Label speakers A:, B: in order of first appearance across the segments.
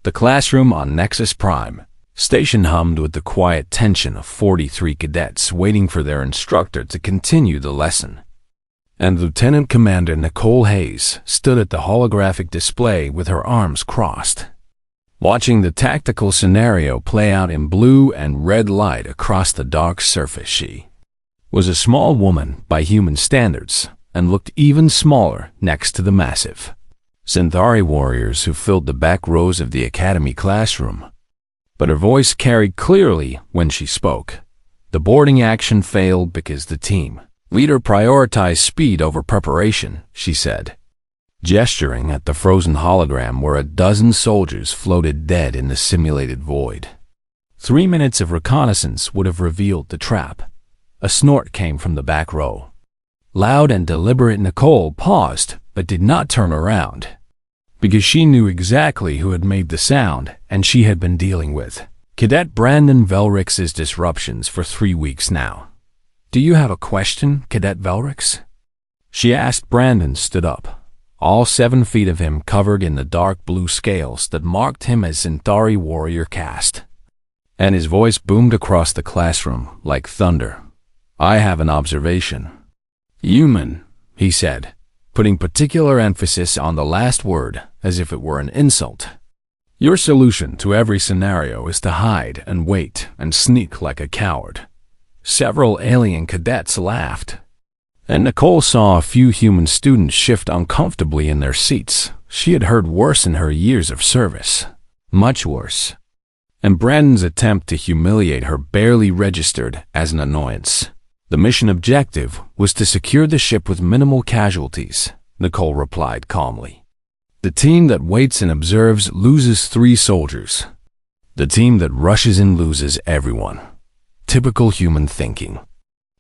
A: The classroom on Nexus Prime station hummed with the quiet tension of 43 cadets waiting for their instructor to continue the lesson. And Lieutenant Commander Nicole Hayes stood at the holographic display with her arms crossed, watching the tactical scenario play out in blue and red light across the dark surface. She was a small woman by human standards and looked even smaller next to the massive Centauri warriors who filled the back rows of the academy classroom. But her voice carried clearly when she spoke. The boarding action failed because the team leader prioritized speed over preparation, she said, gesturing at the frozen hologram where a dozen soldiers floated dead in the simulated void. 3 minutes of reconnaissance would have revealed the trap. A snort came from the back row. Loud and deliberate, Nicole paused but did not turn around, because she knew exactly who had made the sound, and she had been dealing with Cadet Brandon Velrix's disruptions for 3 weeks now. "Do you have a question, Cadet Velrix?" she asked. Brandon stood up, all 7 feet of him covered in the dark blue scales that marked him as Centauri warrior caste, and his voice boomed across the classroom like thunder. "I have an observation." "Human," he said, putting particular emphasis on the last word as if it were an insult. "Your solution to every scenario is to hide and wait and sneak like a coward." Several alien cadets laughed, and Nicole saw a few human students shift uncomfortably in their seats. She had heard worse in her years of service, much worse, and Brandon's attempt to humiliate her barely registered as an annoyance. The mission objective was to secure the ship with minimal casualties, Nicole replied calmly. "The team that waits and observes loses 3 soldiers. The team that rushes in loses everyone." Typical human thinking.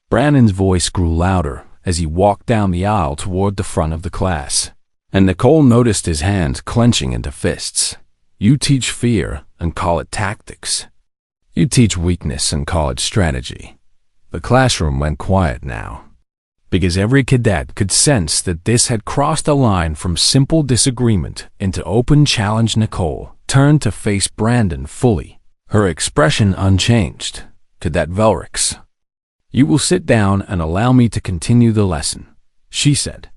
A: Brandon's voice grew louder as he walked down the aisle toward the front of the class, and Nicole noticed his hands clenching into fists. "You teach fear and call it tactics. You teach weakness and call it strategy." The classroom went quiet now, because every cadet could sense that this had crossed a line from simple disagreement into open challenge. Nicole turned to face Brandon fully, her expression unchanged. "Cadet Velrix, you will sit down and allow me to continue the lesson," she said.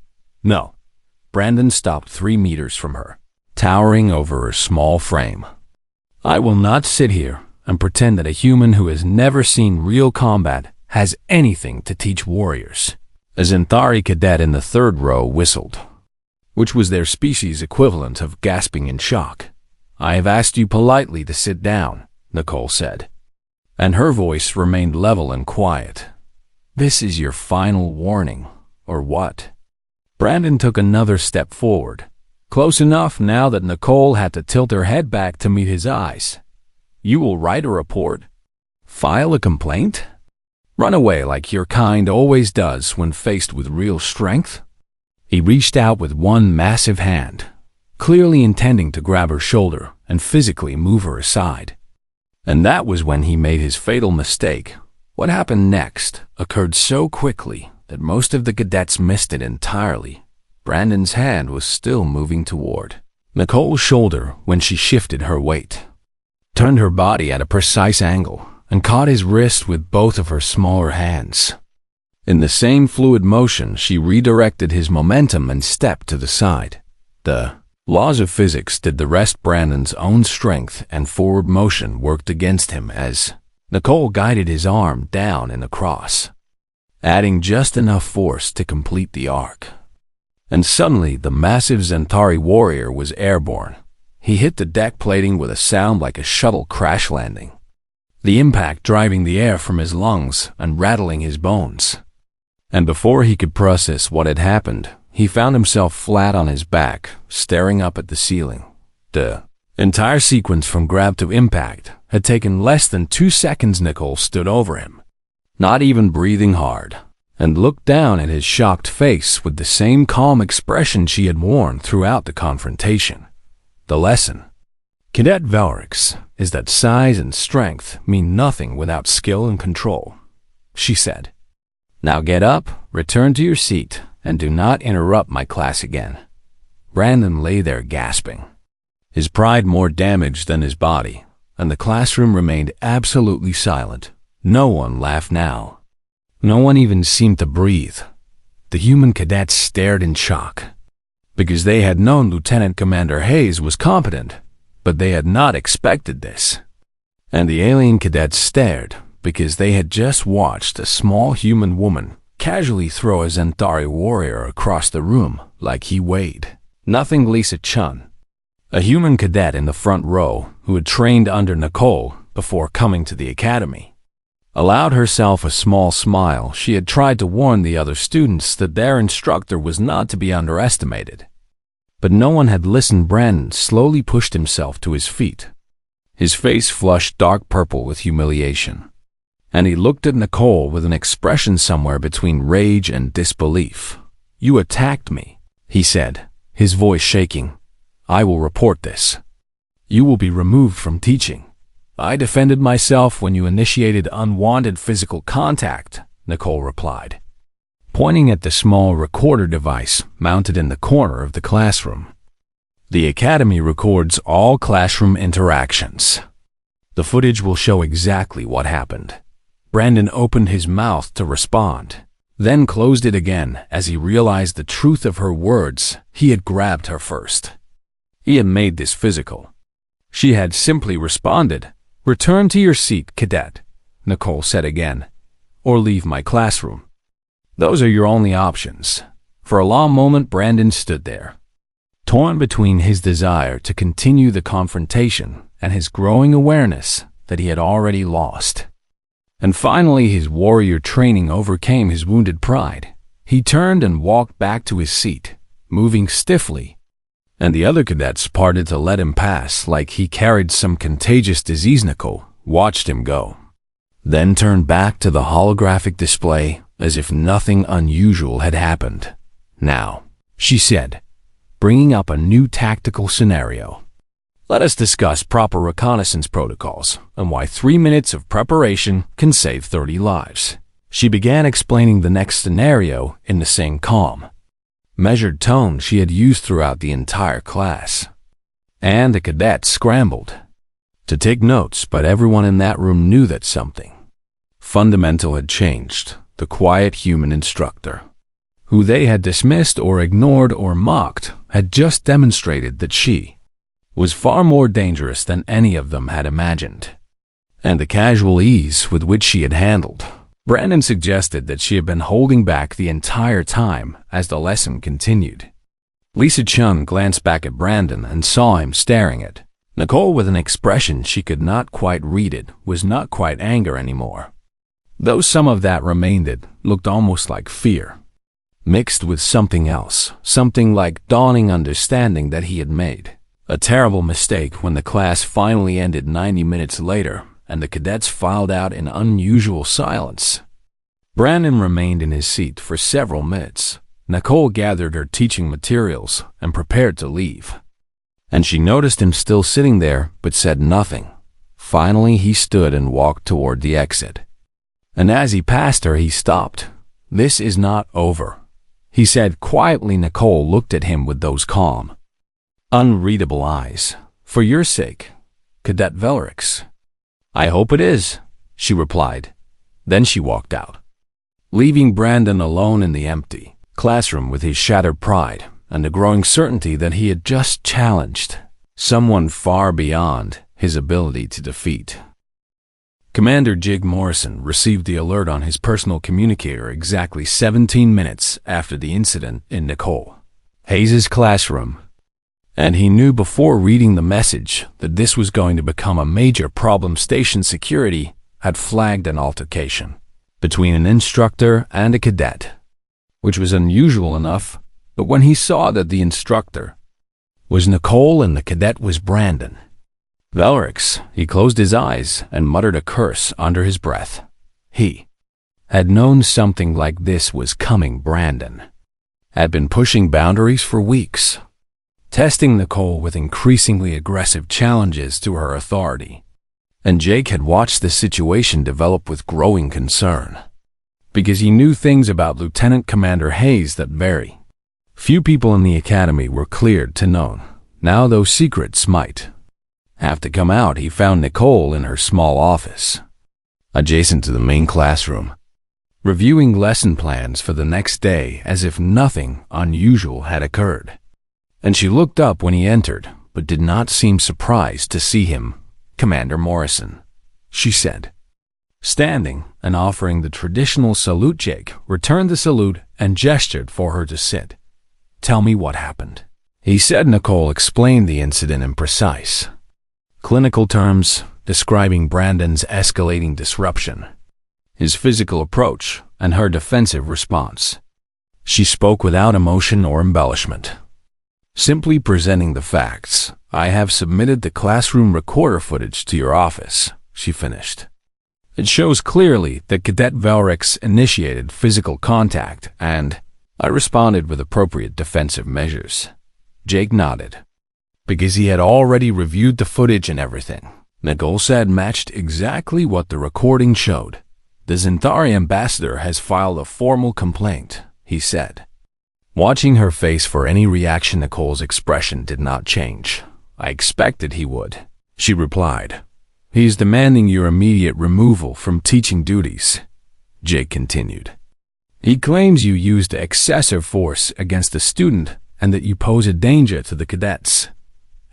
A: "No." Brandon stopped 3 meters from her, towering over her small frame. "I will not sit here and pretend that a human who has never seen real combat has anything to teach warriors." A Centauri cadet in the 3rd row whistled, which was their species equivalent of gasping in shock. "I have asked you politely to sit down," Nicole said, and her voice remained level and quiet. "This is your final warning, or what?" Brandon took another step forward, close enough now that Nicole had to tilt her head back to meet his eyes. "You will write a report? File a complaint? Run away like your kind always does when faced with real strength?" He reached out with one massive hand, clearly intending to grab her shoulder and physically move her aside. And that was when he made his fatal mistake. What happened next occurred so quickly that most of the cadets missed it entirely. Brandon's hand was still moving toward Nicole's shoulder when she shifted her weight, turned her body at a precise angle, and caught his wrist with both of her smaller hands. In the same fluid motion, she redirected his momentum and stepped to the side. The laws of physics did the rest. Brandon's own strength and forward motion worked against him as Nicole guided his arm down in a cross, adding just enough force to complete the arc. And suddenly the massive Centauri warrior was airborne. He hit the deck plating with a sound like a shuttle crash landing, the impact driving the air from his lungs and rattling his bones. And before he could process what had happened, he found himself flat on his back, staring up at the ceiling. The entire sequence from grab to impact had taken less than 2 seconds. Nicole stood over him, not even breathing hard, and looked down at his shocked face with the same calm expression she had worn throughout the confrontation. The lesson, Cadet Velrix, is that size and strength mean nothing without skill and control, she said. Now get up, return to your seat, and do not interrupt my class again. Brandon lay there gasping, his pride more damaged than his body, and the classroom remained absolutely silent. No one laughed now. No one even seemed to breathe. The human cadets stared in shock, because they had known Lieutenant Commander Hayes was competent, but they had not expected this. And the alien cadets stared, because they had just watched a small human woman casually throw a Zentari warrior across the room like he weighed nothing. Lisa Chun, a human cadet in the front row who had trained under Nicole before coming to the academy, allowed herself a small smile. She had tried to warn the other students that their instructor was not to be underestimated. But no one had listened. Brandon slowly pushed himself to his feet. His face flushed dark purple with humiliation, and he looked at Nicole with an expression somewhere between rage and disbelief. "You attacked me," he said, his voice shaking. "I will report this. You will be removed from teaching." "I defended myself when you initiated unwanted physical contact," Nicole replied, pointing at the small recorder device mounted in the corner of the classroom. "The Academy records all classroom interactions. The footage will show exactly what happened." Brandon opened his mouth to respond, then closed it again as he realized the truth of her words. He had grabbed her first. He had made this physical. She had simply responded. "Return to your seat, cadet," Nicole said again, "or leave my classroom. Those are your only options." For a long moment, Brandon stood there, torn between his desire to continue the confrontation and his growing awareness that he had already lost. And finally, his warrior training overcame his wounded pride. He turned and walked back to his seat, moving stiffly, and the other cadets parted to let him pass like he carried some contagious disease. Nicole watched him go, then turned back to the holographic display as if nothing unusual had happened. "Now," she said, bringing up a new tactical scenario, "let us discuss proper reconnaissance protocols and why 3 minutes of preparation can save 30 lives." She began explaining the next scenario in the same calm, measured tone she had used throughout the entire class. And the cadets scrambled to take notes, but everyone in that room knew that something fundamental had changed. The quiet human instructor, who they had dismissed or ignored or mocked, had just demonstrated that she was far more dangerous than any of them had imagined. And the casual ease with which she had handled, Brandon suggested that she had been holding back the entire time as the lesson continued. Lisa Chun glanced back at Brandon and saw him staring at Nicole with an expression she could not quite read. It was not quite anger anymore, though some of that remained. It looked almost like fear, mixed with something else, something like dawning understanding that he had made a terrible mistake. When the class finally ended 90 minutes later and the cadets filed out in unusual silence, Brandon remained in his seat for several minutes. Nicole gathered her teaching materials and prepared to leave, and she noticed him still sitting there but said nothing. Finally, he stood and walked toward the exit. And as he passed her, he stopped. "This is not over," he said quietly. Nicole looked at him with those calm, unreadable eyes. "For your sake, Cadet Velrix." "I hope it is," she replied. Then she walked out, leaving Brandon alone in the empty classroom with his shattered pride and the growing certainty that he had just challenged someone far beyond his ability to defeat. Commander Jig Morrison received the alert on his personal communicator exactly 17 minutes after the incident in Nicole Hayes' classroom, and he knew before reading the message that this was going to become a major problem. Station security had flagged an altercation between an instructor and a cadet, which was unusual enough, but when he saw that the instructor was Nicole and the cadet was Brandon Velrix, he closed his eyes and muttered a curse under his breath. He had known something like this was coming. Brandon had been pushing boundaries for weeks, testing Nicole with increasingly aggressive challenges to her authority. And Jake had watched the situation develop with growing concern, because he knew things about Lieutenant Commander Hayes that very few people in the academy were cleared to know. Now those secrets might have to come out. He found Nicole in her small office, adjacent to the main classroom, reviewing lesson plans for the next day as if nothing unusual had occurred. And she looked up when he entered, but did not seem surprised to see him. "Commander Morrison," she said. Standing and offering the traditional salute, Jake returned the salute and gestured for her to sit. "Tell me what happened," he said. Nicole explained the incident in precise, clinical terms, describing Brandon's escalating disruption, his physical approach, and her defensive response. She spoke without emotion or embellishment, simply presenting the facts. "I have submitted the classroom recorder footage to your office," she finished. "It shows clearly that Cadet Velrix initiated physical contact, and I responded with appropriate defensive measures." Jake nodded, because he had already reviewed the footage and everything, Nicole said, matched exactly what the recording showed. "The Zentari ambassador has filed a formal complaint," he said. Watching her face for any reaction, Nicole's expression did not change. "I expected he would," she replied. "He is demanding your immediate removal from teaching duties," Jake continued. "He claims you used excessive force against the student and that you pose a danger to the cadets.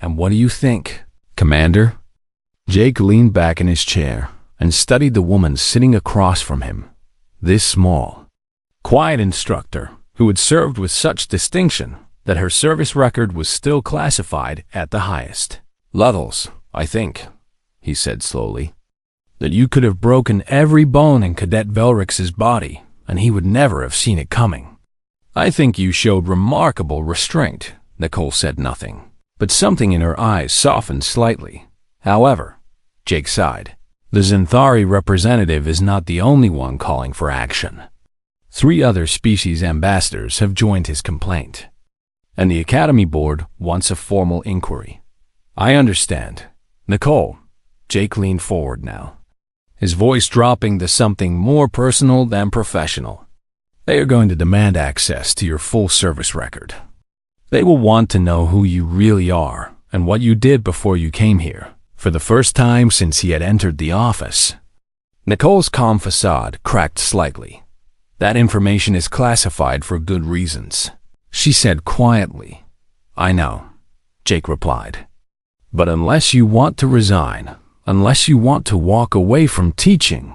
A: And what do you think, Commander?" Jake leaned back in his chair and studied the woman sitting across from him. This small, quiet instructor, who had served with such distinction that her service record was still classified at the highest levels. "I think," he said slowly, "that you could have broken every bone in Cadet Velrix's body, and he would never have seen it coming." "I think you showed remarkable restraint." Nicole said nothing, but something in her eyes softened slightly. "However," Jake sighed, "the Zentari representative is not the only one calling for action. 3 other species ambassadors have joined his complaint, and the Academy Board wants a formal inquiry." "I understand, Nicole." Jake leaned forward now, his voice dropping to something more personal than professional. "They are going to demand access to your full service record. They will want to know who you really are and what you did before you came here." For the first time since he had entered the office, Nicole's calm facade cracked slightly. "That information is classified for good reasons," she said quietly. "I know," Jake replied. "But unless you want to resign, unless you want to walk away from teaching,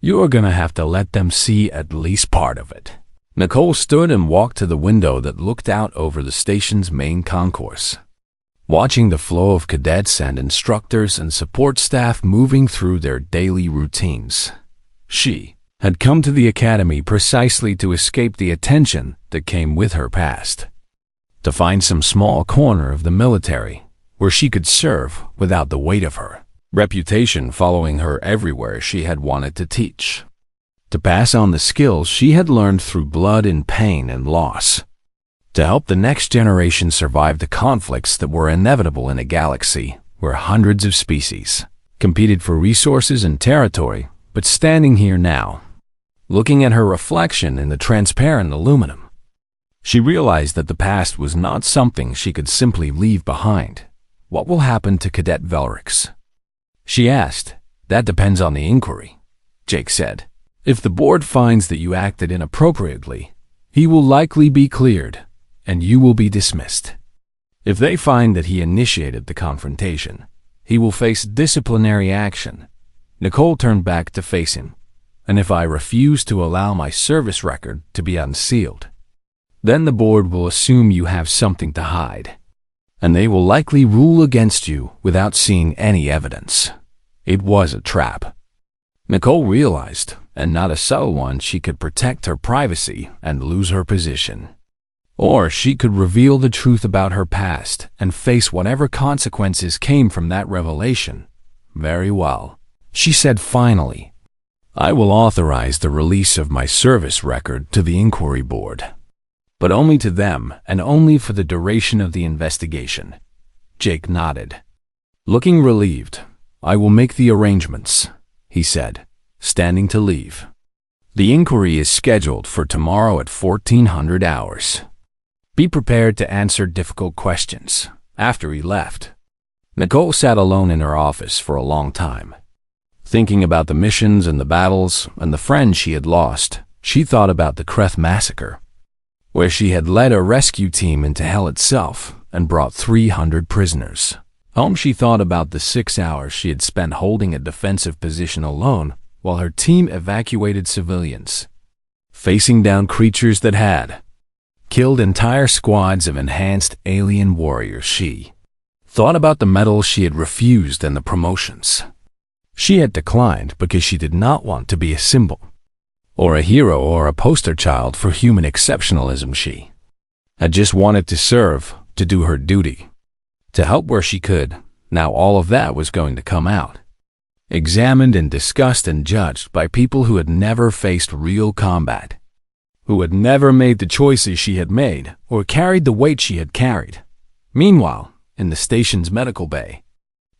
A: you're gonna have to let them see at least part of it." Nicole stood and walked to the window that looked out over the station's main concourse, watching the flow of cadets and instructors and support staff moving through their daily routines. She had come to the academy precisely to escape the attention that came with her past, to find some small corner of the military where she could serve without the weight of her reputation following her everywhere she had wanted to teach, to pass on the skills she had learned through blood and pain and loss, to help the next generation survive the conflicts that were inevitable in a galaxy where hundreds of species competed for resources and territory. But standing here now, looking at her reflection in the transparent aluminum, she realized that the past was not something she could simply leave behind. "What will happen to Cadet Velrix?" she asked. "That depends on the inquiry," Jake said. "If the board finds that you acted inappropriately, he will likely be cleared, and you will be dismissed. If they find that he initiated the confrontation, he will face disciplinary action." Nicole turned back to face him. "And if I refuse to allow my service record to be unsealed, then the board will assume you have something to hide, and they will likely rule against you without seeing any evidence." It was a trap, Nicole realized, and not a subtle one. She could protect her privacy and lose her position, or she could reveal the truth about her past and face whatever consequences came from that revelation. "Very well," she said finally. "I will authorize the release of my service record to the inquiry board, but only to them and only for the duration of the investigation." Jake nodded, looking relieved. "I will make the arrangements," he said, standing to leave. "The inquiry is scheduled for tomorrow at 1400 hours. Be prepared to answer difficult questions. After he left, Nicole sat alone in her office for a long time. Thinking about the missions and the battles and the friends she had lost, she thought about the Kreth massacre, where she had led a rescue team into hell itself and brought 300 prisoners home. She thought about the 6 hours she had spent holding a defensive position alone while her team evacuated civilians, facing down creatures that had killed entire squads of enhanced alien warriors. She thought about the medals she had refused and the promotions she had declined because she did not want to be a symbol or a hero or a poster child for human exceptionalism. She had just wanted to serve, to do her duty, to help where she could. Now all of that was going to come out, examined and discussed and judged by people who had never faced real combat, who had never made the choices she had made or carried the weight she had carried. Meanwhile, in the station's medical bay,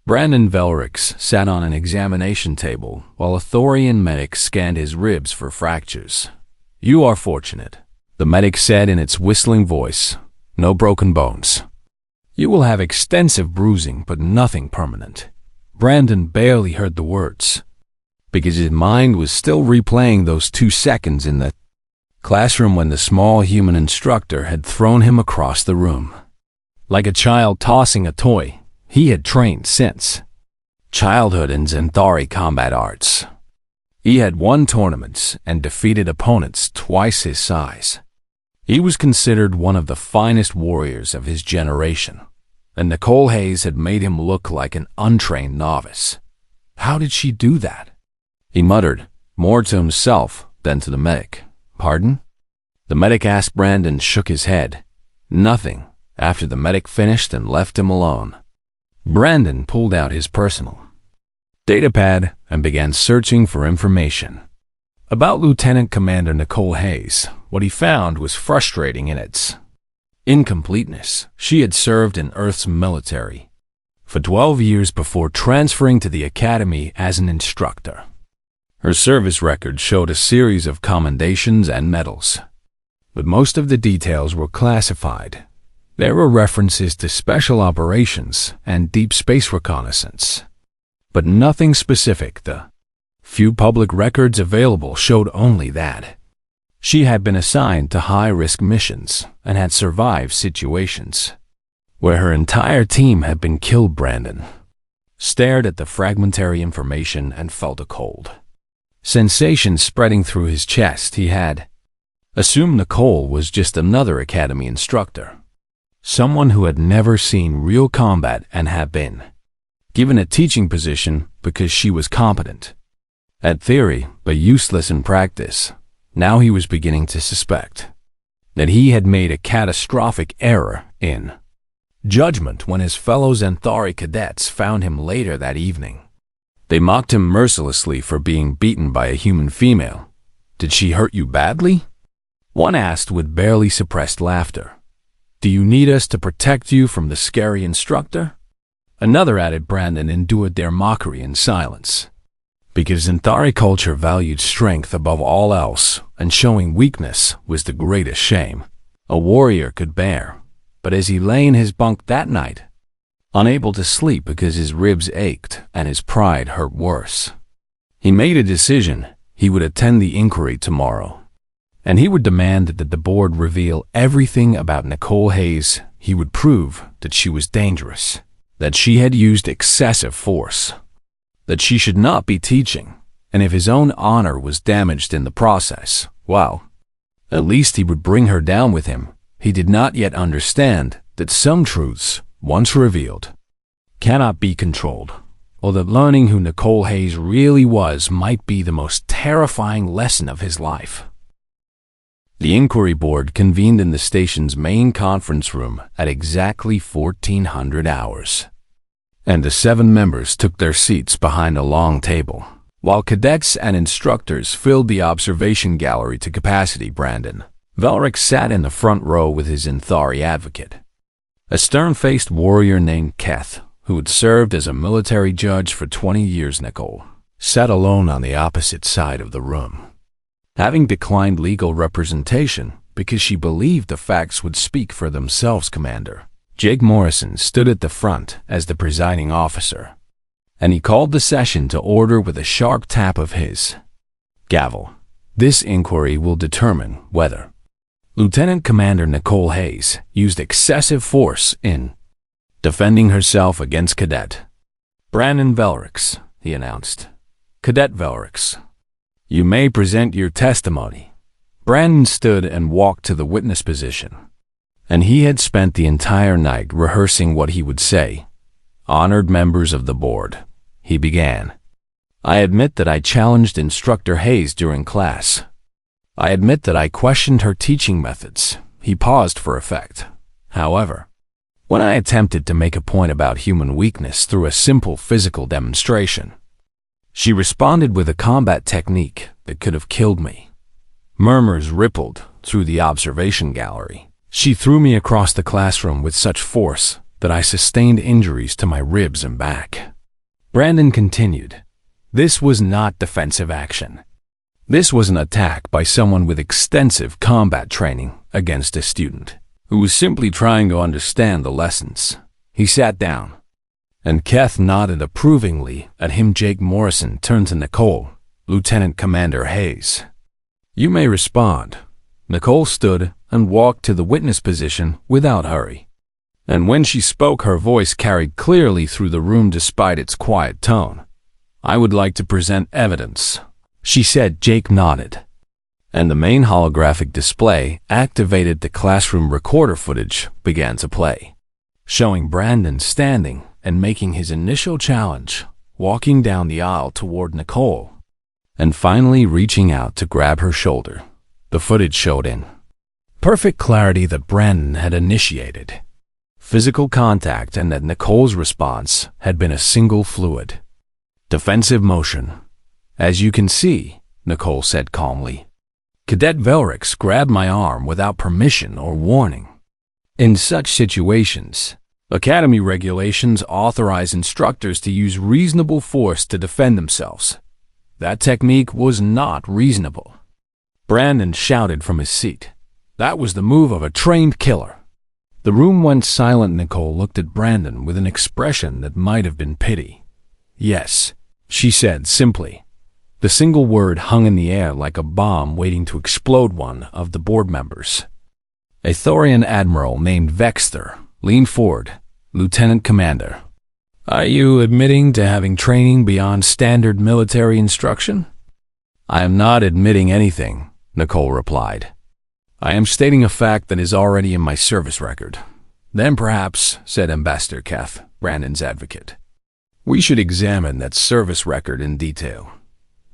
A: Brandon Velrix sat on an examination table while a Thorian medic scanned his ribs for fractures. "You are fortunate," the medic said in its whistling voice. "No broken bones. You will have extensive bruising, but nothing permanent." Brandon barely heard the words, because his mind was still replaying those 2 seconds in the classroom when the small human instructor had thrown him across the room. Like a child tossing a toy, he had trained since childhood in Xanthari combat arts. He had won tournaments and defeated opponents twice his size. He was considered one of the finest warriors of his generation, and Nicole Hayes had made him look like an untrained novice. How did she do that? He muttered, more to himself than to the medic. "Pardon?" The medic asked. Brandon shook his head. "Nothing," after the medic finished and left him alone. Brandon pulled out his personal datapad and began searching for information about Lieutenant Commander Nicole Hayes. What he found was frustrating in its incompleteness. She had served in Earth's military for 12 years before transferring to the academy as an instructor. Her service record showed a series of commendations and medals, but most of the details were classified. There were references to special operations and deep space reconnaissance, but nothing specific. The few public records available showed only that she had been assigned to high-risk missions and had survived situations where her entire team had been killed. Brandon stared at the fragmentary information and felt a cold sensation spreading through his chest. He had assumed Nicole was just another academy instructor, someone who had never seen real combat and had been given a teaching position because she was competent at theory but useless in practice. Now he was beginning to suspect that he had made a catastrophic error in judgment when his fellow Xanthari cadets found him later that evening. They mocked him mercilessly for being beaten by a human female. "Did she hurt you badly?" one asked with barely suppressed laughter. "Do you need us to protect you from the scary instructor?" Another added. Brandon endured their mockery in silence, because Xanthari culture valued strength above all else, and showing weakness was the greatest shame a warrior could bear. But as he lay in his bunk that night, unable to sleep because his ribs ached and his pride hurt worse, he made a decision. He would attend the inquiry tomorrow, and he would demand that the board reveal everything about Nicole Hayes. He would prove that she was dangerous, that she had used excessive force, that she should not be teaching, and if his own honor was damaged in the process, well, at least he would bring her down with him. He did not yet understand that some truths, once revealed, cannot be controlled, or that learning who Nicole Hayes really was might be the most terrifying lesson of his life. The inquiry board convened in the station's main conference room at exactly 1400 hours, and the 7 members took their seats behind a long table, while cadets and instructors filled the observation gallery to capacity. Brandon Velrix sat in the front row with his Xanthari advocate, a stern-faced warrior named Keth, who had served as a military judge for 20 years. Nicole sat alone on the opposite side of the room, having declined legal representation because she believed the facts would speak for themselves. "Commander, Jake Morrison stood at the front as the presiding officer, and he called the session to order with a sharp tap of his gavel. This inquiry will determine whether Lieutenant Commander Nicole Hayes used excessive force in defending herself against Cadet Brandon Velrix, he announced. Cadet Velrix, you may present your testimony. Brandon stood and walked to the witness position, and he had spent the entire night rehearsing what he would say. Honored members of the board, he began. I admit that I challenged Instructor Hayes during class. I admit that I questioned her teaching methods. He paused for effect. However, when I attempted to make a point about human weakness through a simple physical demonstration, she responded with a combat technique that could have killed me. Murmurs rippled through the observation gallery. She threw me across the classroom with such force that I sustained injuries to my ribs and back. Brandon continued. This was not defensive action. This was an attack by someone with extensive combat training against a student who was simply trying to understand the lessons. He sat down, and Keth nodded approvingly at him. Jake Morrison turned to Nicole. Lieutenant Commander Hayes, you may respond. Nicole stood and walked to the witness position without hurry, and when she spoke, her voice carried clearly through the room despite its quiet tone. I would like to present evidence, she said. Jake nodded, and the main holographic display activated. The classroom recorder footage began to play, showing Brandon standing and making his initial challenge, walking down the aisle toward Nicole, and finally reaching out to grab her shoulder. The footage showed in perfect clarity that Brandon had initiated physical contact and that Nicole's response had been a single fluid defensive motion. As you can see, Nicole said calmly, Cadet Velrix grabbed my arm without permission or warning. In such situations, Academy regulations authorize instructors to use reasonable force to defend themselves. That technique was not reasonable. Brandon shouted from his seat. That was the move of a trained killer. The room went silent. Nicole looked at Brandon with an expression that might have been pity. Yes, she said simply. The single word hung in the air like a bomb waiting to explode. One of the board members, a Thorian admiral named Vexter, leaned forward. Lieutenant Commander, are you admitting to having training beyond standard military instruction? I am not admitting anything, Nicole replied. I am stating a fact that is already in my service record. Then perhaps, said Ambassador Keth, Brandon's advocate, we should examine that service record in detail.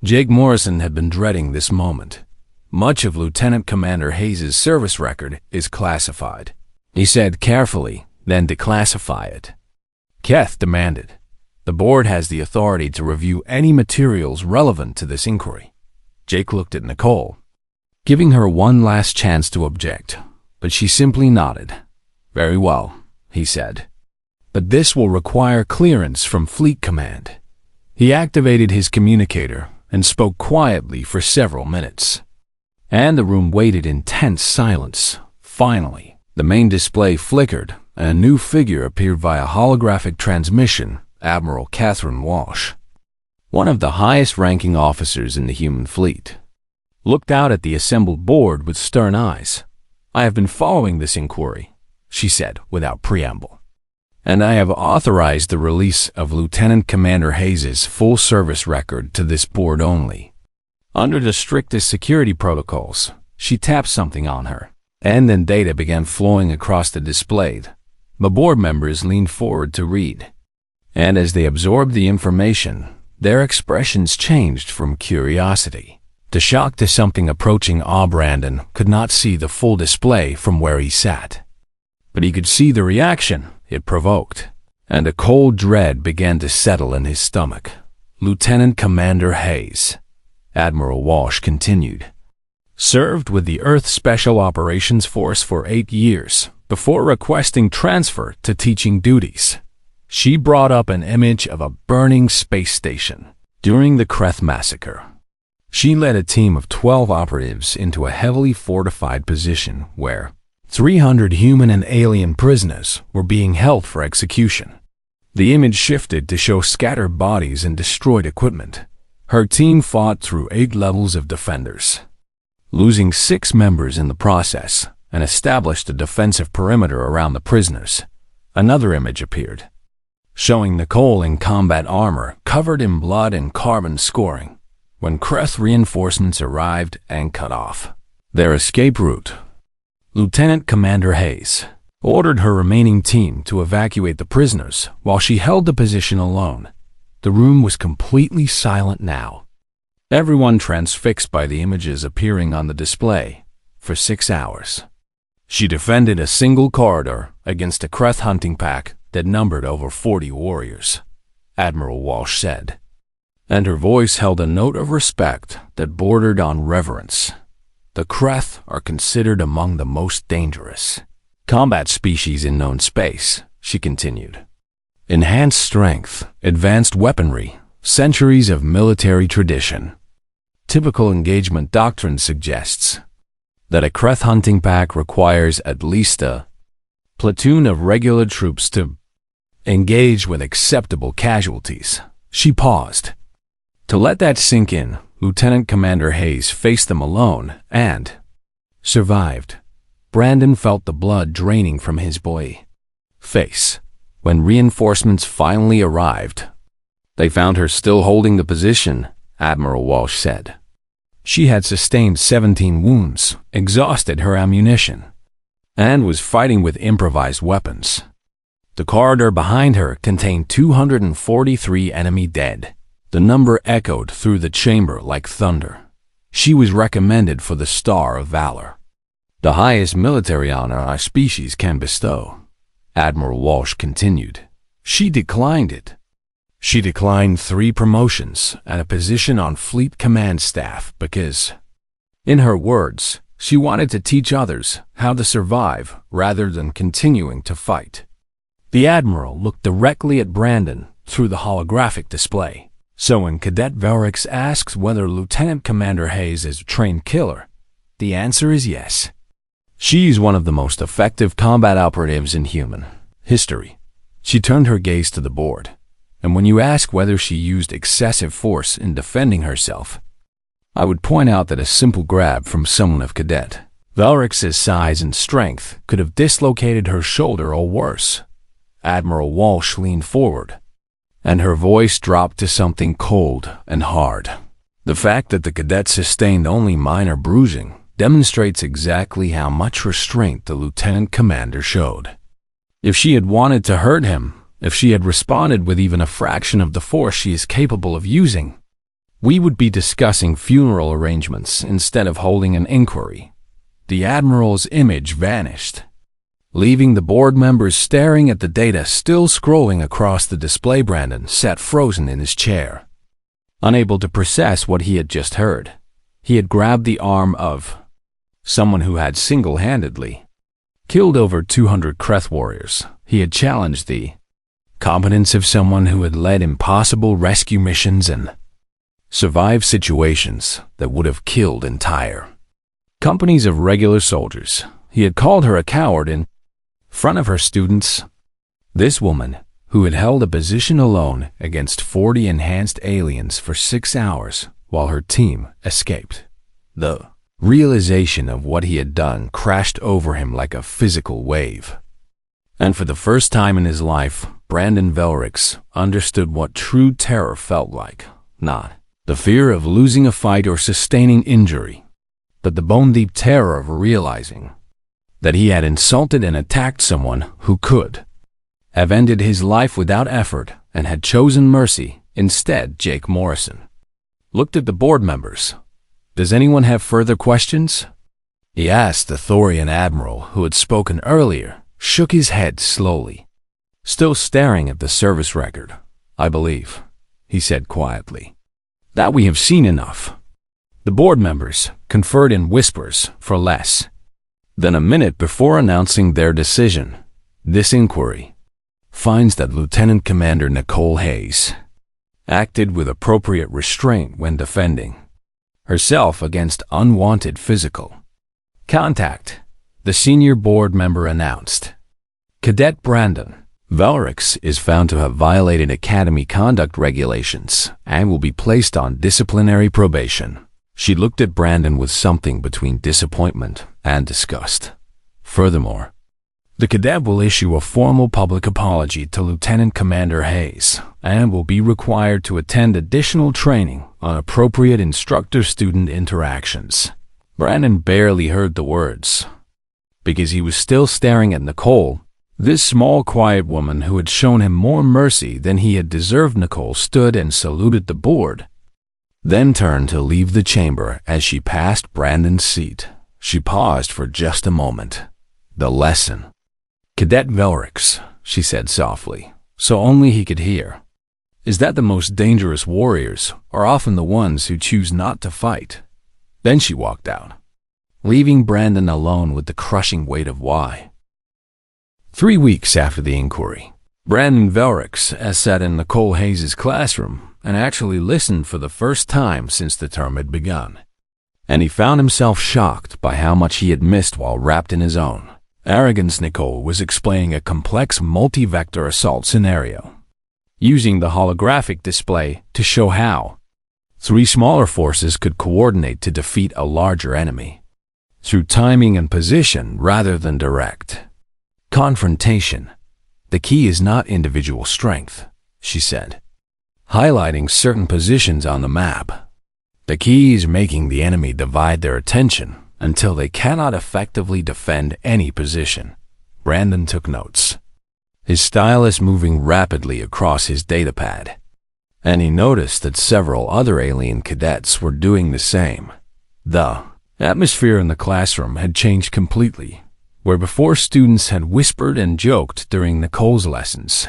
A: Jake Morrison had been dreading this moment. Much of Lieutenant Commander Hayes' service record is classified, he said carefully, then declassify it. Keth demanded. The board has the authority to review any materials relevant to this inquiry. Jake looked at Nicole, giving her one last chance to object, but she simply nodded. Very well, he said. But this will require clearance from Fleet Command. He activated his communicator and spoke quietly for several minutes, and the room waited in tense silence. Finally, the main display flickered, and a new figure appeared via holographic transmission. Admiral Catherine Walsh, one of the highest-ranking officers in the human fleet, looked out at the assembled board with stern eyes. I have been following this inquiry, she said without preamble, and I have authorized the release of Lieutenant Commander Hayes' full service record to this board only. Under the strictest security protocols, she tapped something on her, and then data began flowing across the display. The board members leaned forward to read, and as they absorbed the information, their expressions changed from curiosity to shock to something approaching awe. Brandon could not see the full display from where he sat, but he could see the reaction it provoked, and a cold dread began to settle in his stomach. Lieutenant Commander Hayes, Admiral Walsh continued, served with the Earth Special Operations Force for 8 years before requesting transfer to teaching duties. She brought up an image of a burning space station during the Kreth massacre. She led a team of 12 operatives into a heavily fortified position where 300 human and alien prisoners were being held for execution. The image shifted to show scattered bodies and destroyed equipment. Her team fought through 8 levels of defenders, losing 6 members in the process, and established a defensive perimeter around the prisoners. Another image appeared, showing Nicole in combat armor covered in blood and carbon scoring, when Kreth reinforcements arrived and cut off their escape route. Lieutenant Commander Hayes ordered her remaining team to evacuate the prisoners while she held the position alone. The room was completely silent now, everyone transfixed by the images appearing on the display. For 6 hours, she defended a single corridor against a Kreth hunting pack that numbered over 40 warriors, Admiral Walsh said, and her voice held a note of respect that bordered on reverence. The Kreth are considered among the most dangerous combat species in known space, she continued. Enhanced strength, advanced weaponry, centuries of military tradition. Typical engagement doctrine suggests that a Kreth hunting pack requires at least a platoon of regular troops to engage with acceptable casualties. She paused. To let that sink in, Lieutenant Commander Hayes faced them alone and survived. Brandon felt the blood draining from his boy face. When reinforcements finally arrived, they found her still holding the position, Admiral Walsh said. She had sustained 17 wounds, exhausted her ammunition, and was fighting with improvised weapons. The corridor behind her contained 243 enemy dead. The number echoed through the chamber like thunder. She was recommended for the Star of Valor, the highest military honor our species can bestow. Admiral Walsh continued. She declined it. She declined 3 promotions and a position on Fleet Command staff because, in her words, she wanted to teach others how to survive rather than continuing to fight. The Admiral looked directly at Brandon through the holographic display. So when Cadet Velrix asks whether Lieutenant Commander Hayes is a trained killer, the answer is yes. She's one of the most effective combat operatives in human history. She turned her gaze to the board, and when you ask whether she used excessive force in defending herself, I would point out that a simple grab from someone of Cadet Velrix's size and strength could have dislocated her shoulder or worse. Admiral Walsh leaned forward, and her voice dropped to something cold and hard. The fact that the cadet sustained only minor bruising demonstrates exactly how much restraint the lieutenant commander showed. If she had wanted to hurt him, if she had responded with even a fraction of the force she is capable of using, we would be discussing funeral arrangements instead of holding an inquiry. The Admiral's image vanished, leaving the board members staring at the data still scrolling across the display. Brandon sat frozen in his chair, unable to process what he had just heard. He had grabbed the arm of someone who had single-handedly killed over 200 Kreth warriors. He had challenged the competence of someone who had led impossible rescue missions and survived situations that would have killed entire companies of regular soldiers. He had called her a coward in front of her students. This woman, who had held a position alone against 40 enhanced aliens for 6 hours while her team escaped. The realization of what he had done crashed over him like a physical wave. And for the first time in his life, Brandon Velrix understood what true terror felt like. Not the fear of losing a fight or sustaining injury, but the bone-deep terror of realizing that he had insulted and attacked someone who could have ended his life without effort and had chosen mercy instead. Jake Morrison looked at the board members. "Does anyone have further questions?" He asked. The Thorian admiral who had spoken earlier shook his head slowly, still staring at the service record. "I believe," he said quietly, "that we have seen enough." The board members conferred in whispers for less than a minute before announcing their decision. This inquiry finds that Lieutenant Commander Nicole Hayes acted with appropriate restraint when defending herself against unwanted physical contact. the senior board member announced. Cadet Brandon Velrix is found to have violated Academy conduct regulations and will be placed on disciplinary probation. She looked at Brandon with something between disappointment and disgust. Furthermore, the cadet will issue a formal public apology to Lieutenant Commander Hayes and will be required to attend additional training on appropriate instructor-student interactions. Brandon barely heard the words, because he was still staring at Nicole. This small, quiet woman who had shown him more mercy than he had deserved. Nicole stood and saluted the board, then turned to leave the chamber. As she passed Brandon's seat, she paused for just a moment. The lesson. Cadet Velrix, she said softly, so only he could hear, is that the most dangerous warriors are often the ones who choose not to fight. Then she walked out, leaving Brandon alone with the crushing weight of why. 3 weeks after the inquiry, Brandon Velrix sat in Nicole Hayes' classroom and actually listened for the first time since the term had begun. And he found himself shocked by how much he had missed while wrapped in his own arrogance. Nicole was explaining a complex multi-vector assault scenario, using the holographic display to show how 3 smaller forces could coordinate to defeat a larger enemy, through timing and position rather than direct confrontation. The key is not individual strength, she said, highlighting certain positions on the map. The key is making the enemy divide their attention until they cannot effectively defend any position. Brandon took notes, his stylus moving rapidly across his datapad, and he noticed that several other alien cadets were doing the same. The atmosphere in the classroom had changed completely. Where before students had whispered and joked during Nicole's lessons,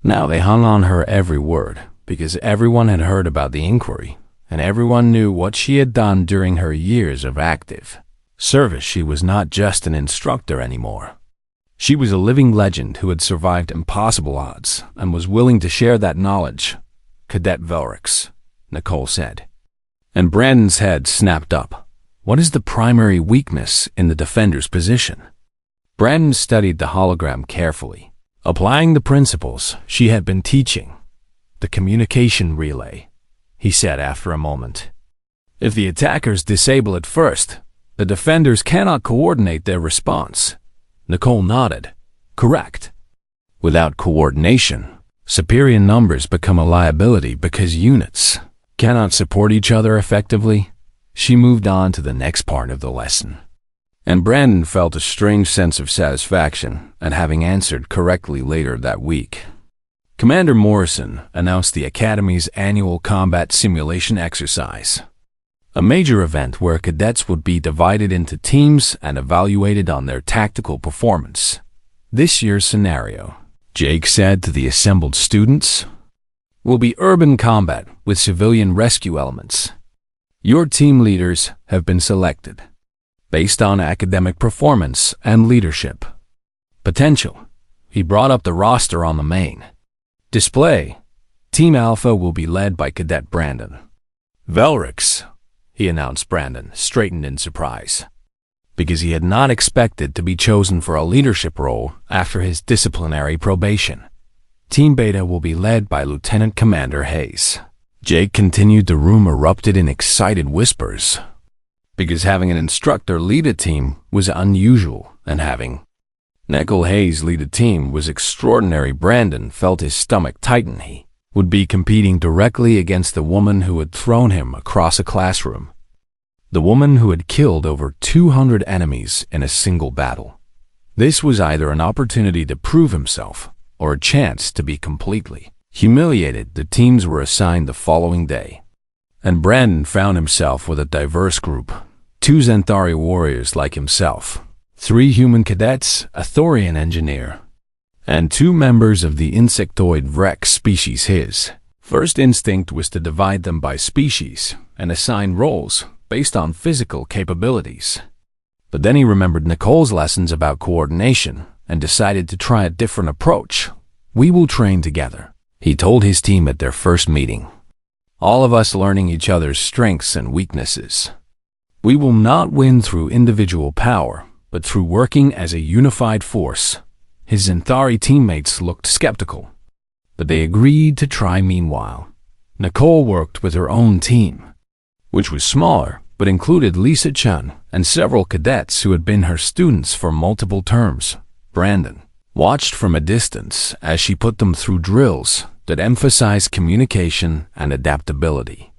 A: now they hung on her every word, because everyone had heard about the inquiry, and everyone knew what she had done during her years of active service. She was not just an instructor anymore. She was a living legend who had survived impossible odds and was willing to share that knowledge. Cadet Velrix, Nicole said. And Brandon's head snapped up. What is the primary weakness in the defender's position? Brandon studied the hologram carefully, applying the principles she had been teaching. The communication relay, he said after a moment. If the attackers disable it first, the defenders cannot coordinate their response. Nicole nodded. Correct. Without coordination, superior numbers become a liability because units cannot support each other effectively. She moved on to the next part of the lesson, and Brandon felt a strange sense of satisfaction at having answered correctly later that week. Commander Morrison announced the Academy's annual combat simulation exercise, a major event where cadets would be divided into teams and evaluated on their tactical performance. This year's scenario, Jake said to the assembled students, will be urban combat with civilian rescue elements. Your team leaders have been selected based on academic performance and leadership potential. He brought up the roster on the main display. Team Alpha will be led by Cadet Brandon Velrix, he announced. Brandon straightened in surprise, because he had not expected to be chosen for a leadership role after his disciplinary probation. Team Beta will be led by Lieutenant Commander Hayes. Jake continued. The room erupted in excited whispers, because having an instructor lead a team was unusual, and having Nicole Hayes lead a team was extraordinary. Brandon felt his stomach tighten. He would be competing directly against the woman who had thrown him across a classroom, the woman who had killed over 200 enemies in a single battle. This was either an opportunity to prove himself or a chance to be completely humiliated. The teams were assigned the following day, and Brandon found himself with a diverse group. 2 Xanthari warriors like himself, 3 human cadets, a Thorian engineer, and 2 members of the insectoid Vrex species. His first instinct was to divide them by species and assign roles based on physical capabilities. But then he remembered Nicole's lessons about coordination and decided to try a different approach. We will train together, he told his team at their first meeting. All of us learning each other's strengths and weaknesses. We will not win through individual power, but through working as a unified force, his Xanthari teammates looked skeptical. But they agreed to try. Meanwhile, Nicole worked with her own team, which was smaller but included Lisa Chun and several cadets who had been her students for multiple terms. Brandon watched from a distance as she put them through drills that emphasized communication and adaptability.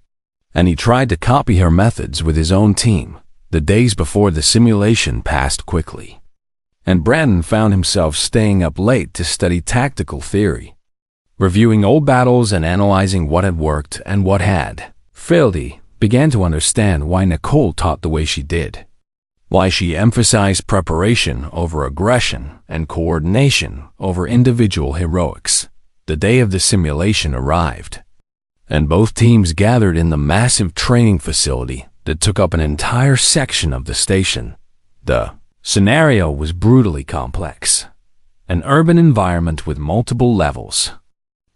A: And he tried to copy her methods with his own team. The days before the simulation passed quickly, and Brandon found himself staying up late to study tactical theory, reviewing old battles and analyzing what had worked and what had failed. He began to understand why Nicole taught the way she did, why she emphasized preparation over aggression and coordination over individual heroics. The day of the simulation arrived, and both teams gathered in the massive training facility that took up an entire section of the station. The scenario was brutally complex, an urban environment with multiple levels,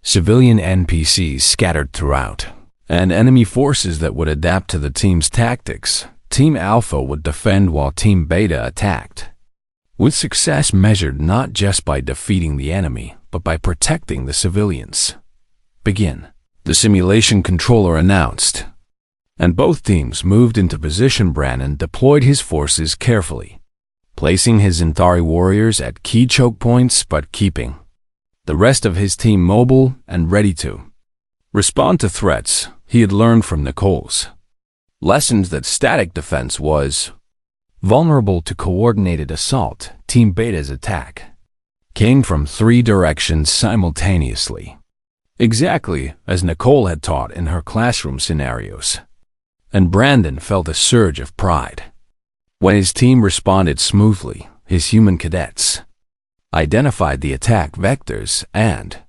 A: civilian NPCs scattered throughout, and enemy forces that would adapt to the team's tactics. Team Alpha would defend while Team Beta attacked, with success measured not just by defeating the enemy, but by protecting the civilians. Begin, the simulation controller announced, and both teams moved into position. Brandon deployed his forces carefully, placing his Xanthari warriors at key choke points but keeping the rest of his team mobile and ready to respond to threats. He had learned from Nicole's lessons that static defense was vulnerable to coordinated assault. Team Beta's attack came from 3 directions simultaneously, exactly as Nicole had taught in her classroom scenarios. And Brandon felt a surge of pride when his team responded smoothly. His human cadets identified the attack vectors and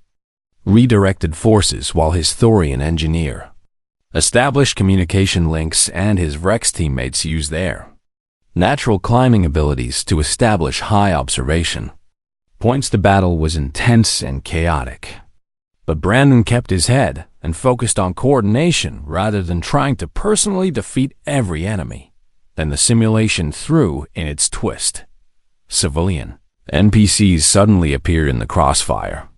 A: redirected forces, while his Thorian engineer established communication links, and his Rex teammates used their natural climbing abilities to establish high observation points. The battle was intense and chaotic, but Brandon kept his head and focused on coordination rather than trying to personally defeat every enemy. Then the simulation threw in its twist. Civilian NPCs suddenly appeared in the crossfire.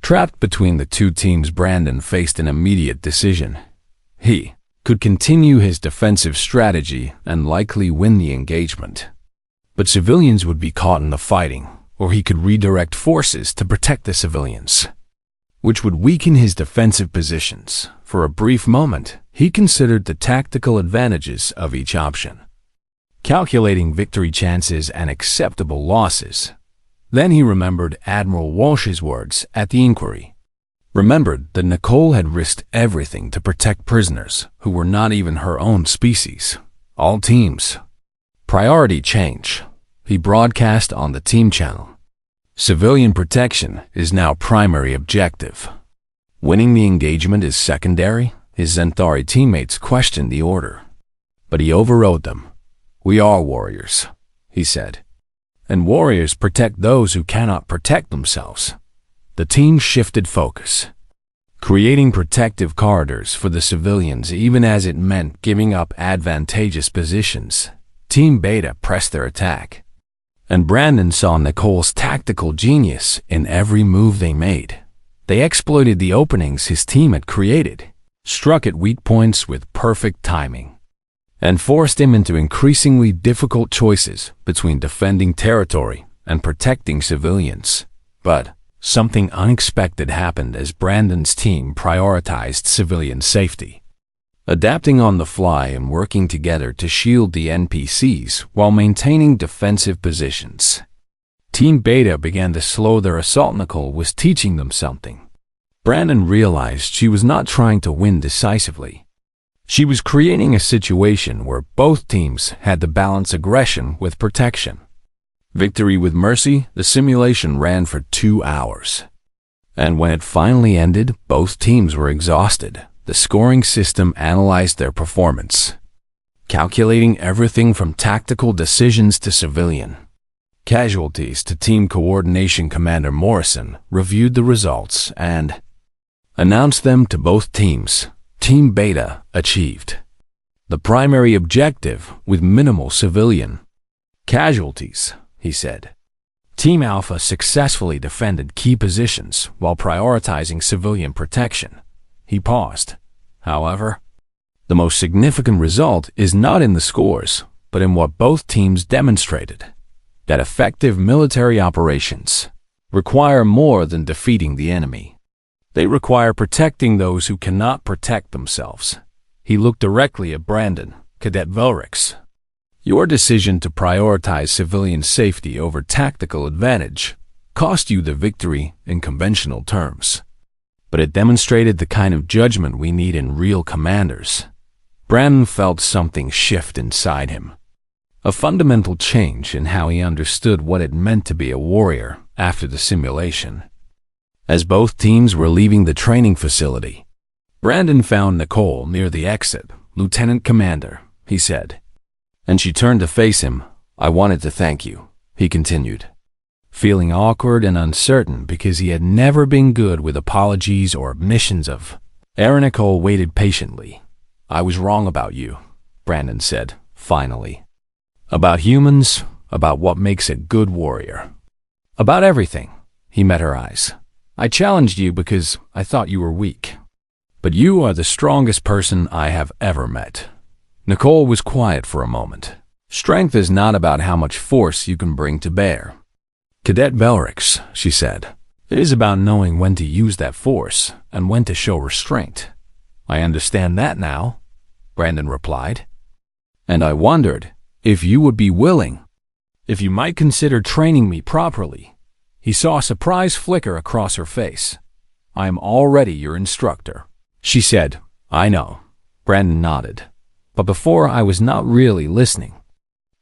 A: Trapped between the two teams, Brandon faced an immediate decision. He could continue his defensive strategy and likely win the engagement, but civilians would be caught in the fighting, or he could redirect forces to protect the civilians, which would weaken his defensive positions. For a brief moment, he considered the tactical advantages of each option, calculating victory chances and acceptable losses. Then he remembered Admiral Walsh's words at the inquiry, remembered that Nicole had risked everything to protect prisoners who were not even her own species. All teams. Priority change. He broadcast on the team channel. Civilian protection is now primary objective. Winning the engagement is secondary. His Xanthari teammates questioned the order, but he overrode them. "We are warriors," he said, "and warriors protect those who cannot protect themselves." The team shifted focus, creating protective corridors for the civilians even as it meant giving up advantageous positions. Team Beta pressed their attack, and Brandon saw Nicole's tactical genius in every move they made. They exploited the openings his team had created, struck at weak points with perfect timing, and forced him into increasingly difficult choices between defending territory and protecting civilians. But something unexpected happened as Brandon's team prioritized civilian safety, adapting on the fly and working together to shield the NPCs while maintaining defensive positions. Team Beta began to slow their assault. Nicole was teaching them something. Brandon realized she was not trying to win decisively. She was creating a situation where both teams had to balance aggression with protection. Victory with mercy. The simulation ran for 2 hours, and when it finally ended, both teams were exhausted. The scoring system analyzed their performance, calculating everything from tactical decisions to civilian casualties to team coordination. Commander Morrison reviewed the results and announced them to both teams. Team Beta achieved the primary objective with minimal civilian Casualties, he said. Team Alpha successfully defended key positions while prioritizing civilian protection. He paused. However, the most significant result is not in the scores, but in what both teams demonstrated: that effective military operations require more than defeating the enemy. They require protecting those who cannot protect themselves. He looked directly at Brandon, Cadet Velrix. Your decision to prioritize civilian safety over tactical advantage cost you the victory in conventional terms. But it demonstrated the kind of judgment we need in real commanders. Brandon felt something shift inside him. A fundamental change in how he understood what it meant to be a warrior after the simulation. As both teams were leaving the training facility, Brandon found Nicole near the exit. "Lieutenant Commander," he said. And she turned to face him. "I wanted to thank you," he continued, feeling awkward and uncertain because he had never been good with apologies or admissions of. Nicole waited patiently. "I was wrong about you," Brandon said, finally. "About humans, about what makes a good warrior. About everything." He met her eyes. "I challenged you because I thought you were weak. But you are the strongest person I have ever met." Nicole was quiet for a moment. "Strength is not about how much force you can bring to bear, Cadet Velrix," she said. "It is about knowing when to use that force and when to show restraint." "I understand that now," Brandon replied. "And I wondered if you would be willing, if you might consider training me properly." He saw a surprise flicker across her face. "I am already your instructor," she said. "I know," Brandon nodded. "But before I was not really listening.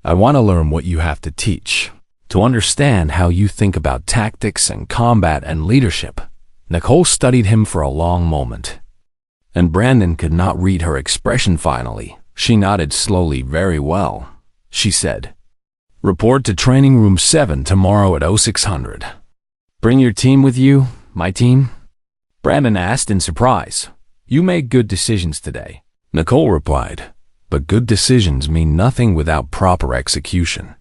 A: I want to learn what you have to teach, to understand how you think about tactics and combat and leadership." Nicole studied him for a long moment, and Brandon could not read her expression finally. She nodded slowly. "Very well," she said. "Report to Training Room 7 tomorrow at 0600. Bring your team with you, my team?" Brandon asked in surprise. "You made good decisions today," Nicole replied. "But good decisions mean nothing without proper execution.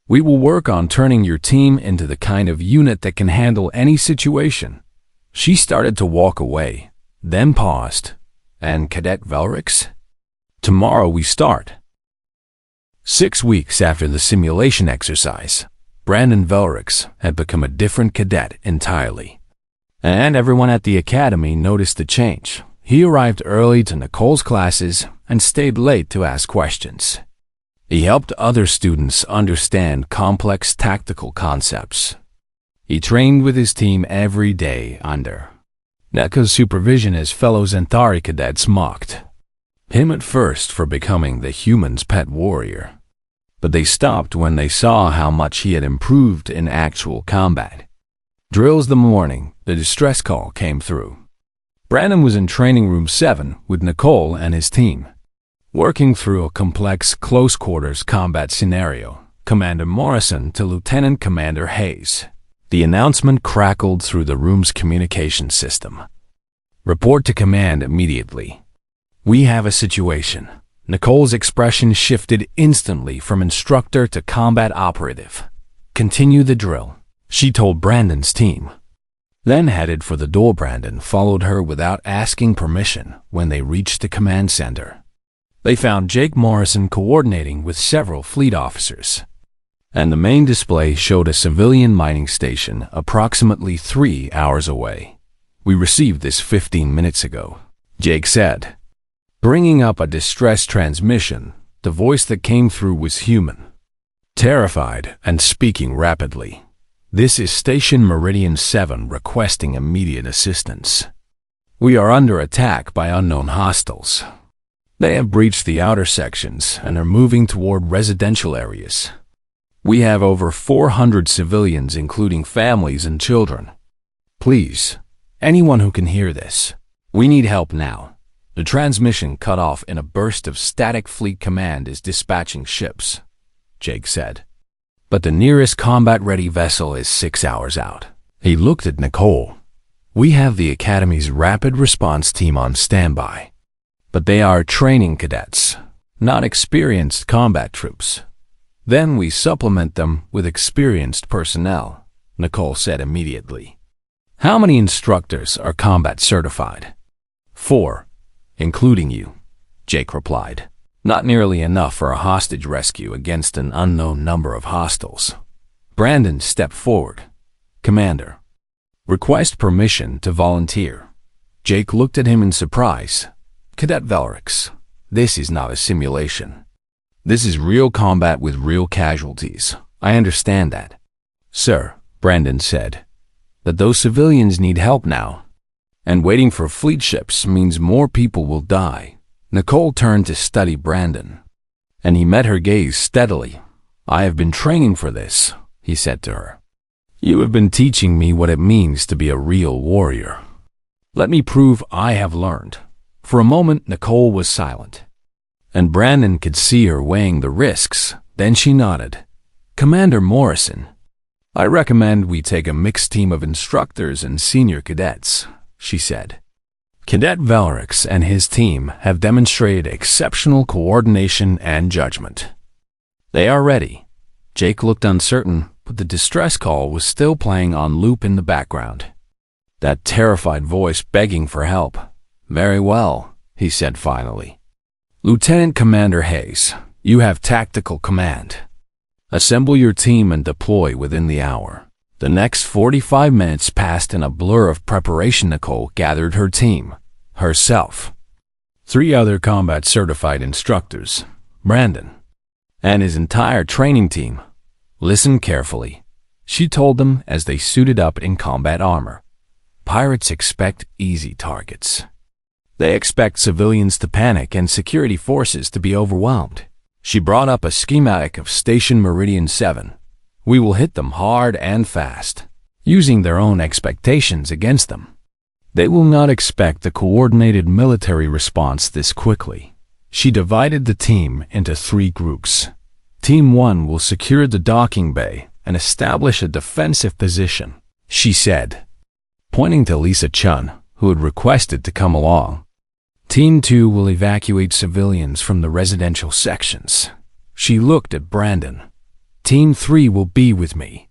A: We will work on turning your team into the kind of unit that can handle any situation." She started to walk away, then paused. "And Cadet Velrix? Tomorrow we start." 6 weeks after the simulation exercise, Brandon Velrix had become a different cadet entirely. And everyone at the academy noticed the change. He arrived early to Nicole's classes and stayed late to ask questions. He helped other students understand complex tactical concepts. He trained with his team every day under Neka's supervision as fellow Zentari cadets mocked him at first for becoming the human's pet warrior. But they stopped when they saw how much he had improved in actual combat. Drills the morning, the distress call came through. Brandon was in Training Room 7 with Nicole and his team, working through a complex close-quarters combat scenario. Commander Morrison to Lieutenant Commander Hayes. The announcement crackled through the room's communication system. "Report to command immediately. We have a situation." Nicole's expression shifted instantly from instructor to combat operative. "Continue the drill," she told Brandon's team. Then headed for the door. Brandon followed her without asking permission. When they reached the command center, they found Jake Morrison coordinating with several fleet officers. And the main display showed a civilian mining station approximately 3 hours away. "We received this 15 minutes ago," Jake said, bringing up a distress transmission. The voice that came through was human, terrified and speaking rapidly. "This is Station Meridian 7 requesting immediate assistance. We are under attack by unknown hostiles. They have breached the outer sections and are moving toward residential areas. We have over 400 civilians, including families and children. Please, anyone who can hear this, we need help now." The transmission cut off in a burst of static. "Fleet Command is dispatching ships," Jake said. "But the nearest combat-ready vessel is 6 hours out." He looked at Nicole. "We have the Academy's rapid response team on standby, but they are training cadets, not experienced combat troops. Then we supplement them with experienced personnel, Nicole said immediately. How many instructors are combat certified? 4, including you, Jake replied. Not nearly enough for a hostage rescue against an unknown number of hostiles. Brandon stepped forward. Commander, request permission to volunteer. Jake looked at him in surprise. Cadet Velrix, this is not a simulation. This is real combat with real casualties. I understand that. Sir, Brandon said, that those civilians need help now. And waiting for fleet ships means more people will die. Nicole turned to study Brandon, and he met her gaze steadily. I have been training for this, he said to her. You have been teaching me what it means to be a real warrior. Let me prove I have learned. For a moment, Nicole was silent, and Brandon could see her weighing the risks. Then she nodded. Commander Morrison, I recommend we take a mixed team of instructors and senior cadets, she said. Cadet Velrix and his team have demonstrated exceptional coordination and judgment. They are ready. Jake looked uncertain, but the distress call was still playing on loop in the background. That terrified voice begging for help. Very well, he said finally. Lieutenant Commander Hayes, you have tactical command. Assemble your team and deploy within the hour. The next 45 minutes passed in a blur of preparation. Nicole gathered her team, herself, 3 other combat-certified instructors, Brandon, and his entire training team. Listen carefully, she told them as they suited up in combat armor. Pirates expect easy targets. They expect civilians to panic and security forces to be overwhelmed. She brought up a schematic of Station Meridian 7. We will hit them hard and fast, using their own expectations against them. They will not expect a coordinated military response this quickly. She divided the team into 3 groups. Team 1 will secure the docking bay and establish a defensive position, she said, pointing to Lisa Chun, who had requested to come along. Team 2 will evacuate civilians from the residential sections. She looked at Brandon. Team 3 will be with me.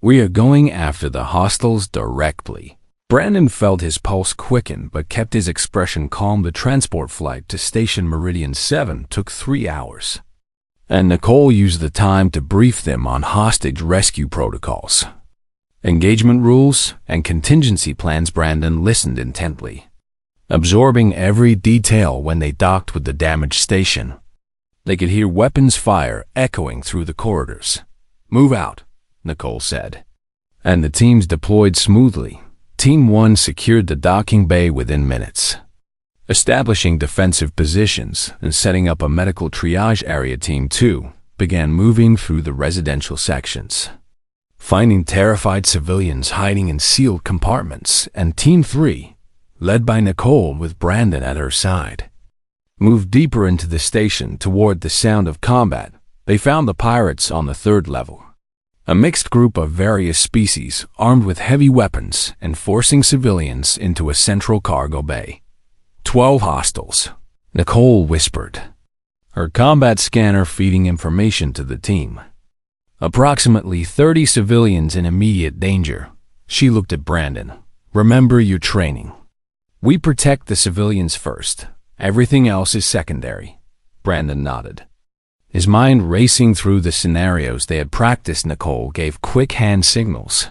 A: We are going after the hostiles directly. Brandon felt his pulse quicken but kept his expression calm. The transport flight to Station Meridian 7 took 3 hours, and Nicole used the time to brief them on hostage rescue protocols, engagement rules, and contingency plans. Brandon listened intently, absorbing every detail. When they docked with the damaged station, they could hear weapons fire echoing through the corridors. Move out, Nicole said, and the teams deployed smoothly. Team 1 secured the docking bay within minutes, establishing defensive positions and setting up a medical triage area. Team 2 began moving through the residential sections, finding terrified civilians hiding in sealed compartments, and Team 3, led by Nicole with Brandon at her side, moved deeper into the station toward the sound of combat. They found the pirates on the 3rd level, a mixed group of various species armed with heavy weapons and forcing civilians into a central cargo bay. 12 hostiles, Nicole whispered, her combat scanner feeding information to the team. Approximately 30 civilians in immediate danger. She looked at Brandon. Remember your training. We protect the civilians first. Everything else is secondary. Brandon nodded, his mind racing through the scenarios they had practiced. Nicole gave quick hand signals,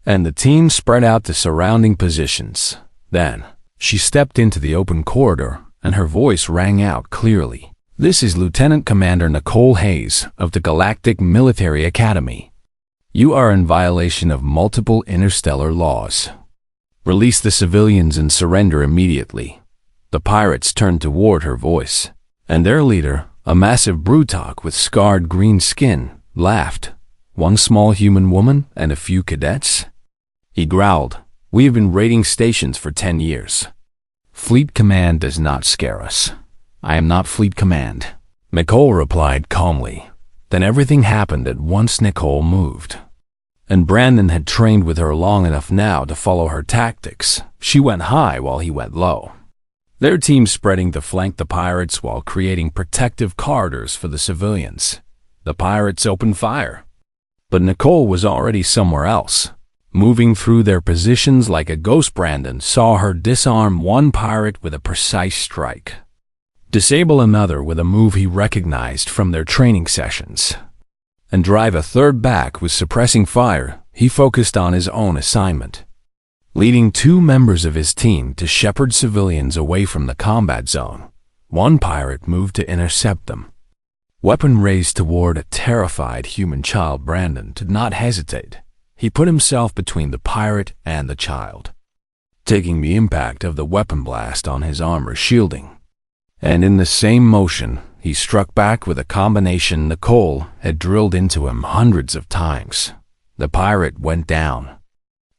A: and the team spread out to surrounding positions. Then, she stepped into the open corridor, and her voice rang out clearly. This is Lieutenant Commander Nicole Hayes of the Galactic Military Academy. You are in violation of multiple interstellar laws. Release the civilians and surrender immediately. The pirates turned toward her voice, and their leader, a massive Brutok with scarred green skin, laughed. 1 small human woman and a few cadets? He growled. We have been raiding stations for 10 years. Fleet Command does not scare us. I am not Fleet Command, Nicole replied calmly. Then everything happened at once. Nicole moved, and Brandon had trained with her long enough now to follow her tactics. She went high while he went low, their team spreading to flank the pirates while creating protective corridors for the civilians. The pirates opened fire. But Nicole was already somewhere else, moving through their positions like a ghost. Brandon saw her disarm one pirate with a precise strike, disable another with a move he recognized from their training sessions, and drive a third back with suppressing fire. He focused on his own assignment, leading two members of his team to shepherd civilians away from the combat zone. One pirate moved to intercept them, weapon raised toward a terrified human child. Brandon did not hesitate. He put himself between the pirate and the child, taking the impact of the weapon blast on his armor shielding. And in the same motion, he struck back with a combination Nicole had drilled into him hundreds of times. The pirate went down,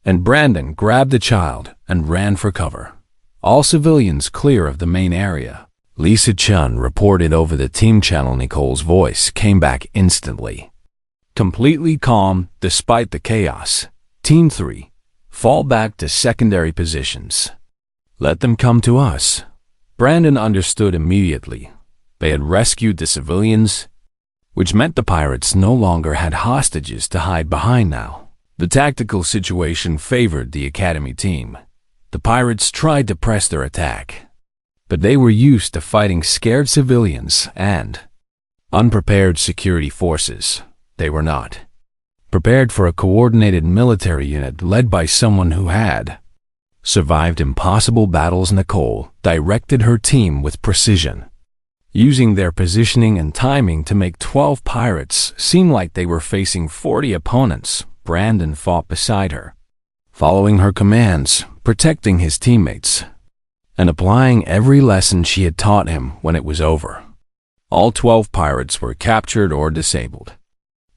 A: and Brandon grabbed the child and ran for cover. All civilians clear of the main area. Lisa Chun reported over the team channel. Nicole's voice came back instantly, completely calm despite the chaos. Team 3, fall back to secondary positions. Let them come to us. Brandon understood immediately. They had rescued the civilians, which meant the pirates no longer had hostages to hide behind now. The tactical situation favored the Academy team. The pirates tried to press their attack, but they were used to fighting scared civilians and unprepared security forces. They were not prepared for a coordinated military unit led by someone who had survived impossible battles. Nicole directed her team with precision, using their positioning and timing to make 12 pirates seem like they were facing 40 opponents. Brandon fought beside her, following her commands, protecting his teammates, and applying every lesson she had taught him. When it was over, all 12 pirates were captured or disabled,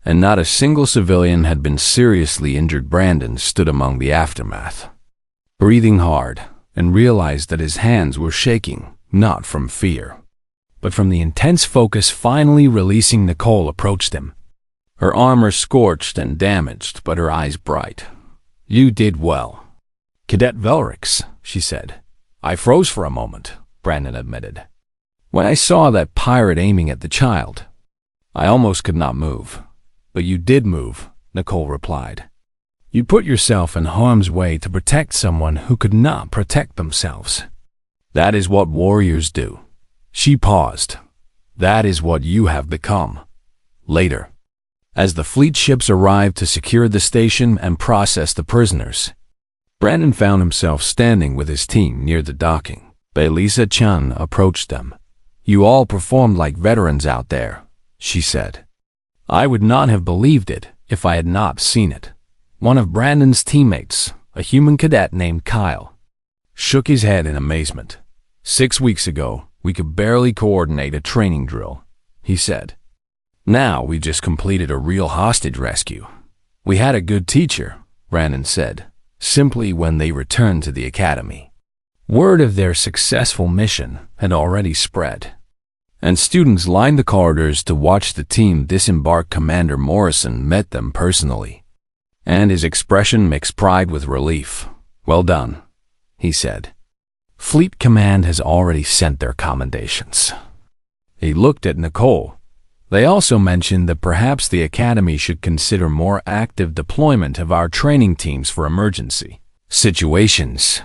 A: and not a single civilian had been seriously injured. Brandon stood among the aftermath, breathing hard, and realized that his hands were shaking, not from fear, but from the intense focus. Finally releasing, Nicole approached him, her armor scorched and damaged, but her eyes bright. You did well, Cadet Velrix, she said. I froze for a moment, Brandon admitted. When I saw that pirate aiming at the child, I almost could not move. But you did move, Nicole replied. You put yourself in harm's way to protect someone who could not protect themselves. That is what warriors do. She paused. That is what you have become. Later, as the fleet ships arrived to secure the station and process the prisoners, Brandon found himself standing with his team near the docking bay. Lisa Chun approached them. You all performed like veterans out there, she said. I would not have believed it if I had not seen it. One of Brandon's teammates, a human cadet named Kyle, shook his head in amazement. 6 weeks ago, we could barely coordinate a training drill, he said. Now we just completed a real hostage rescue. We had a good teacher, Brandon said, simply when they returned to the academy. Word of their successful mission had already spread, and students lined the corridors to watch the team disembark. Commander Morrison met them personally, and his expression mixed pride with relief. Well done, he said. Fleet Command has already sent their commendations. He looked at Nicole. They also mentioned that perhaps the Academy should consider more active deployment of our training teams for emergency situations.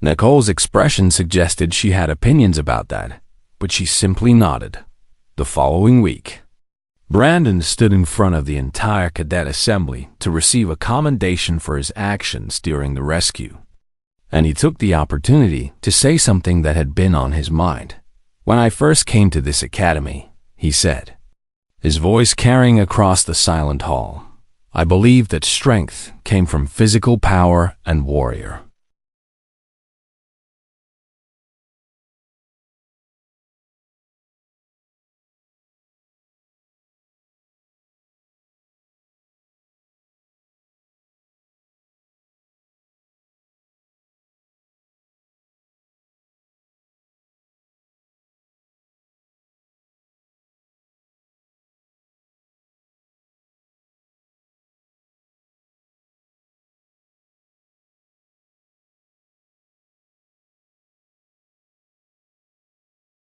A: Nicole's expression suggested she had opinions about that, but she simply nodded. The following week, Brandon stood in front of the entire cadet assembly to receive a commendation for his actions during the rescue, and he took the opportunity to say something that had been on his mind. When I first came to this academy, he said, his voice carrying across the silent hall, I believed that strength came from physical power and warrior.